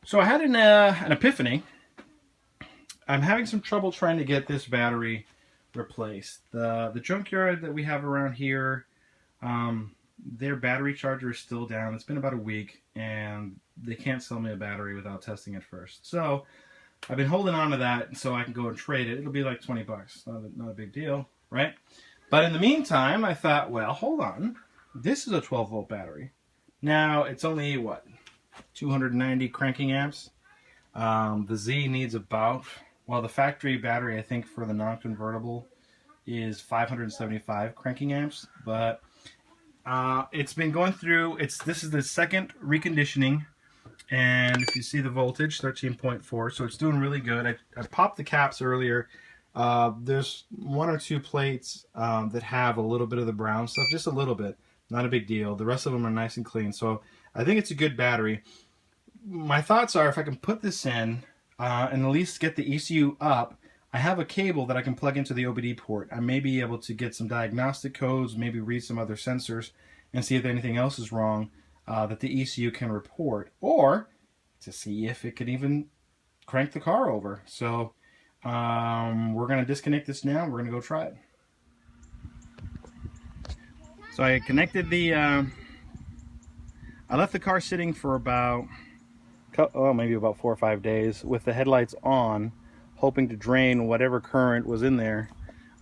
So I had an epiphany. I'm having some trouble trying to get this battery replaced. The junkyard that we have around here, their battery charger is still down. It's been about a week, and they can't sell me a battery without testing it first. So I've been holding on to that so I can go and trade it. It'll be like 20 bucks. Not a big deal, right? But in the meantime, I thought, well, hold on. This is a 12-volt battery. Now, it's only, what, 290 cranking amps? The Z needs about, well, the factory battery, I think, for the non-convertible is 575 cranking amps, but it's been going through, this is the second reconditioning, and if you see the voltage, 13.4, so it's doing really good. I popped the caps earlier. There's one or two plates that have a little bit of the brown stuff, just a little bit, not a big deal. The rest of them are nice and clean, so I think it's a good battery. My thoughts are, if I can put this in and at least get the ECU up, I have a cable that I can plug into the OBD port. I may be able to get some diagnostic codes, maybe read some other sensors, and see if anything else is wrong that the ECU can report, or to see if it can even crank the car over. So we're going to disconnect this now. We're going to go try it. So I connected the, I left the car sitting for about, maybe about 4 or 5 days with the headlights on, hoping to drain whatever current was in there.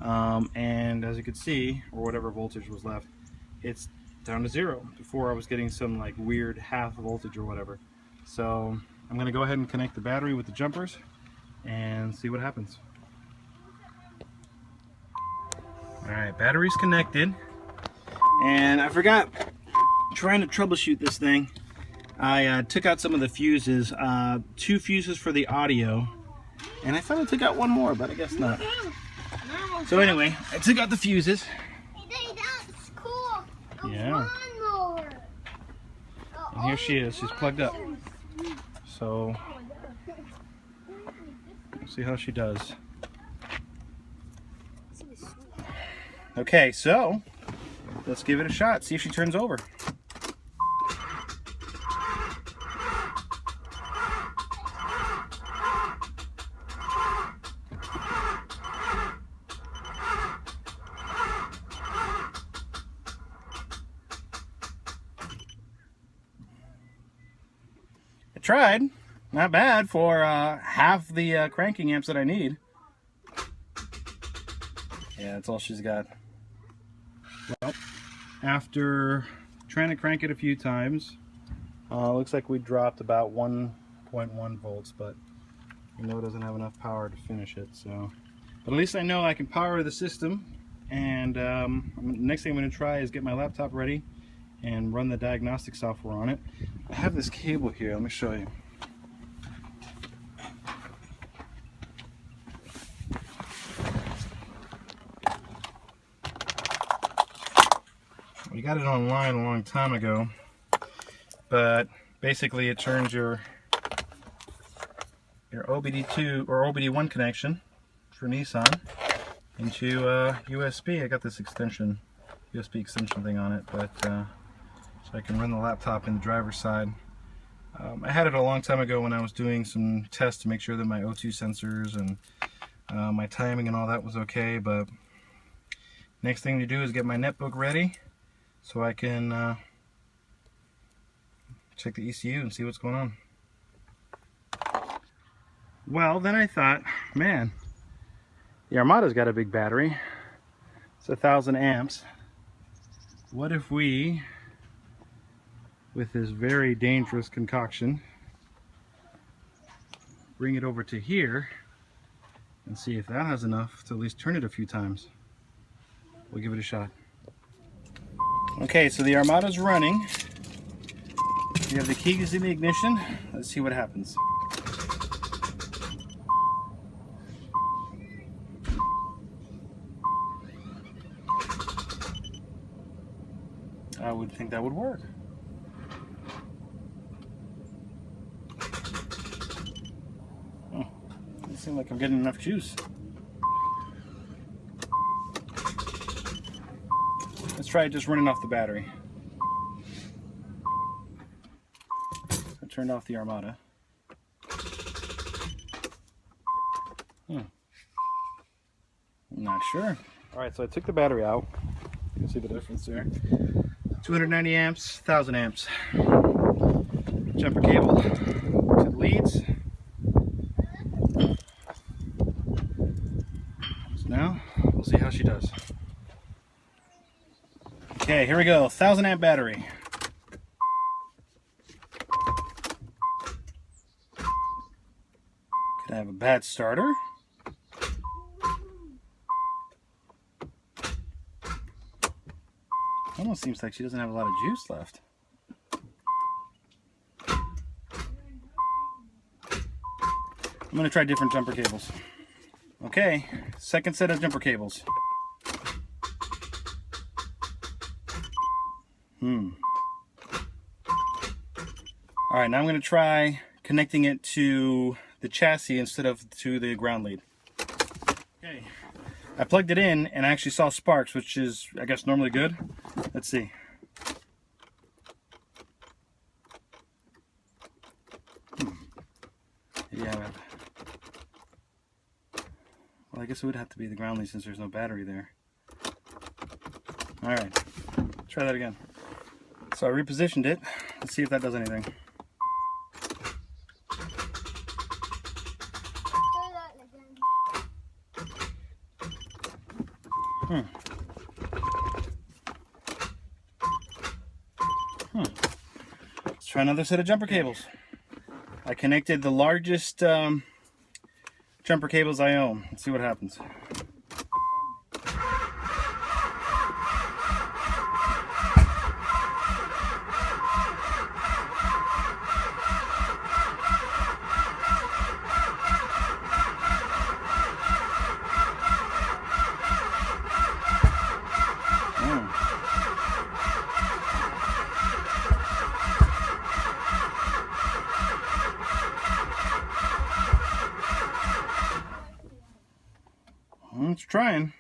And as you can see, or whatever voltage was left, it's down to 0. Before I was getting some like weird half voltage or whatever. So I'm going to go ahead and connect the battery with the jumpers and see what happens. Alright, battery's connected. And I forgot, trying to troubleshoot this thing, I took out some of the fuses, 2 fuses for the audio, and I thought I took out one more, but I guess not. So anyway, I took out the fuses. Hey, that's cool. Yeah. And here she is, she's plugged up. So, let's see how she does. Okay, so let's give it a shot, see if she turns over. I tried, not bad for half the cranking amps that I need. Yeah, that's all she's got. Well, after trying to crank it a few times, looks like we dropped about 1.1 volts, but you know it doesn't have enough power to finish it. So, but at least I know I can power the system. And next thing I'm going to try is get my laptop ready and run the diagnostic software on it. I have this cable here. Let me show you. We got it online a long time ago, but basically it turns your OBD2 or OBD1 connection for Nissan into USB. I got this extension, USB extension thing on it, but so I can run the laptop in the driver's side. I had it a long time ago when I was doing some tests to make sure that my O2 sensors and my timing and all that was okay, but next thing to do is get my netbook ready so I can check the ECU and see what's going on. Well, then I thought, man, the Armada's got a big battery. It's 1,000 amps. What if we, with this very dangerous concoction, bring it over to here and see if that has enough to at least turn it a few times. We'll give it a shot. Okay, so the Armada's running. We have the keys in the ignition. Let's see what happens. I would think that would work. Oh, doesn't seem like I'm getting enough juice. Let's try just running off the battery. I turned off the Armada. I'm not sure. Alright, so I took the battery out. You can see the difference there. 290 amps, 1000 amps. Jumper cable to the leads. So now, we'll see how she does. Okay, here we go. 1000 amp battery. Could I have a bad starter? Almost seems like she doesn't have a lot of juice left. I'm going to try different jumper cables. Okay, second set of jumper cables. Alright, now I'm going to try connecting it to the chassis instead of to the ground lead. Okay, I plugged it in and I actually saw sparks, which is, I guess, normally good. Let's see. Yeah. Well, I guess it would have to be the ground lead since there's no battery there. Alright, try that again. So I repositioned it. Let's see if that does anything. Let's try another set of jumper cables. I connected the largest jumper cables I own. Let's see what happens. It's trying.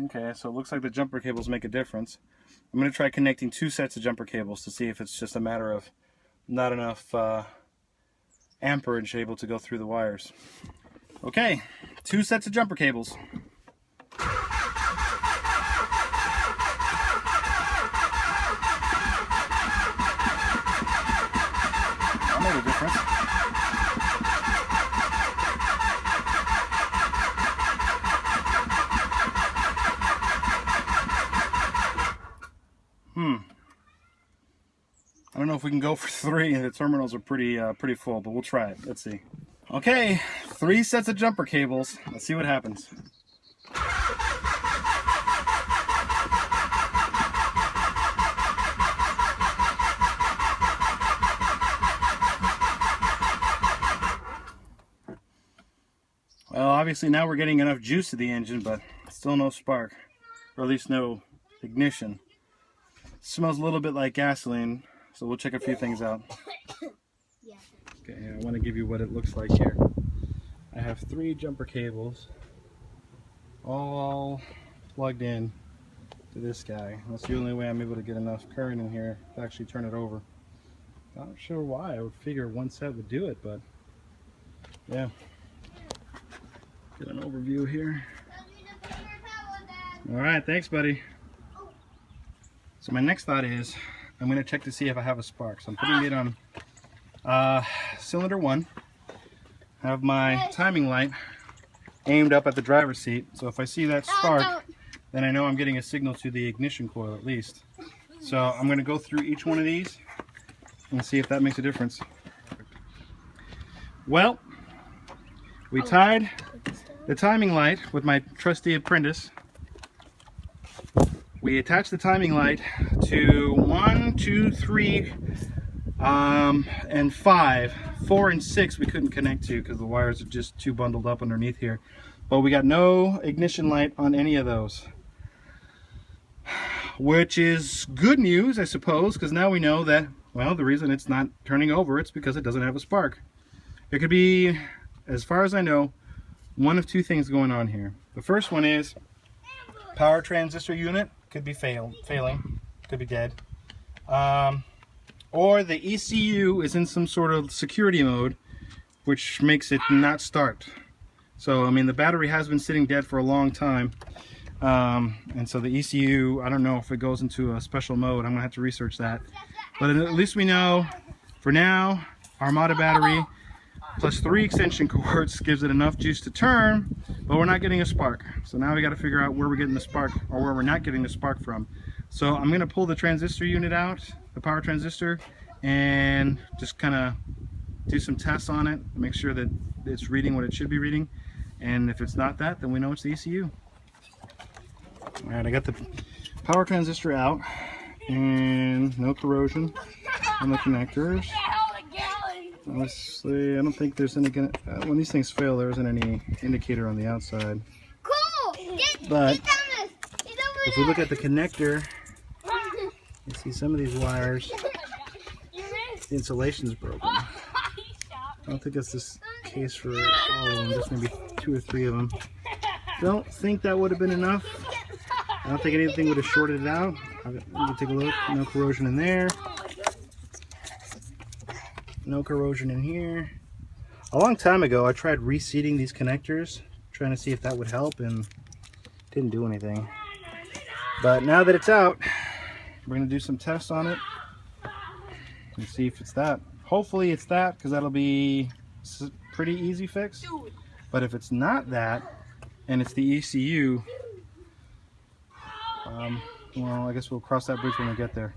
Okay, so it looks like the jumper cables make a difference. I'm going to try connecting 2 sets of jumper cables to see if it's just a matter of not enough amperage able to go through the wires. Okay, 2 sets of jumper cables. That made a difference. I don't know if we can go for 3. The terminals are pretty full, but we'll try it. Let's see. Okay, 3 sets of jumper cables. Let's see what happens. Well, obviously now we're getting enough juice to the engine, but still no spark, or at least no ignition. Smells a little bit like gasoline. So we'll check a few things out. Okay, I want to give you what it looks like here. I have 3 jumper cables all plugged in to this guy. That's the only way I'm able to get enough current in here to actually turn it over. Not sure why. I would figure 1 set would do it, but yeah. Get an overview here. Alright, thanks buddy. So my next thought is I'm going to check to see if I have a spark. So I'm putting it on cylinder 1. I have my timing light aimed up at the driver's seat. So if I see that spark, then I know I'm getting a signal to the ignition coil at least. So I'm going to go through each one of these and see if that makes a difference. Well, we tied the timing light with my trusty apprentice. We attached the timing light to 1, 2, 3 and 5. 4 and 6 we couldn't connect to because the wires are just too bundled up underneath here. But we got no ignition light on any of those, which is good news, I suppose, because now we know that, well, the reason it's not turning over, it's because it doesn't have a spark. There could be, as far as I know, one of two things going on here. The first one is power transistor unit could be failing, could be dead. Or the ECU is in some sort of security mode, which makes it not start. So, I mean, the battery has been sitting dead for a long time. And so the ECU, I don't know if it goes into a special mode. I'm going to have to research that. But at least we know, for now, Armada battery plus 3 extension cords gives it enough juice to turn, but we're not getting a spark. So now we got to figure out where we're getting the spark, or where we're not getting the spark from. So I'm going to pull the transistor unit out, the power transistor, and just kind of do some tests on it, make sure that it's reading what it should be reading. And if it's not that, then we know it's the ECU. Alright, I got the power transistor out, and no corrosion on the connectors. Honestly, I don't think there's any, when these things fail, there isn't any indicator on the outside. Cool. But if we look at the connector, you see some of these wires, the insulation's broken. I don't think that's the case for all of them, just maybe 2 or 3 of them. Don't think that would have been enough. I don't think anything would have shorted it out. We can take a look. No corrosion in there. No corrosion in here. A long time ago, I tried reseating these connectors, trying to see if that would help, and didn't do anything. But now that it's out, we're going to do some tests on it and see if it's that. Hopefully it's that, because that'll be a pretty easy fix. But if it's not that, and it's the ECU, well, I guess we'll cross that bridge when we get there.